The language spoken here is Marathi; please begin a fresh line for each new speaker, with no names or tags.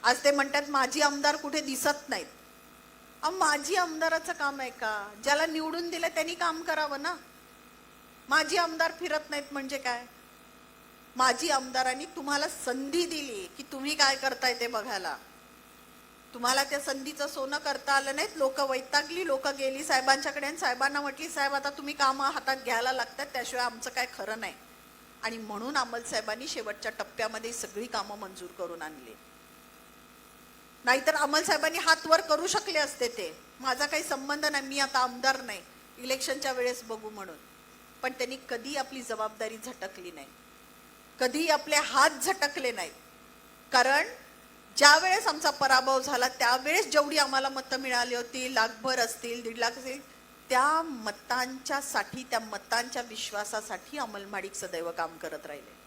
आज ते म्हणतात माजी आमदार कुठे दिसत नाहीत. माजी आमदाराचं काम आहे का? ज्याला निवडून दिलं त्यांनी काम करावं ना. माजी आमदार फिरत नाहीत म्हणजे काय? माजी आमदारांनी तुम्हाला संधी दिली की तुम्ही काय करताय ते बघायला. तुम्हाला त्या संधीचं सोनं करता आलं नाहीत. लोक वैतागली, लोक गेली साहेबांच्याकडे आणि साहेबांना म्हटली साहेब आता तुम्ही कामं हातात घ्यायला लागतात, त्याशिवाय आमचं काय खरं नाही. आणि म्हणून अमल साहेबांनी शेवटच्या टप्प्यामध्ये सगळी कामं मंजूर करून आणली. नाहीतर अमल साहेबांनी हात वर करू शकले असते. ते माझा काही संबंध नाही, मी आता आमदार नाही, इलेक्शनच्या वेळेस बघू म्हणून. पण त्यांनी कधी आपली जबाबदारी झटकली नाही, कधी आपले हात झटकले नाहीत. कारण ज्या वेळेस आमचा पराभव झाला त्यावेळेस जेवढी आम्हाला मतं मिळाली होती, लाखभर असतील, 1.5 लाख असतील, त्या मतांच्या साठी, त्या मतांच्या विश्वासासाठी अमल महाडिक सदैव काम करत राहिले.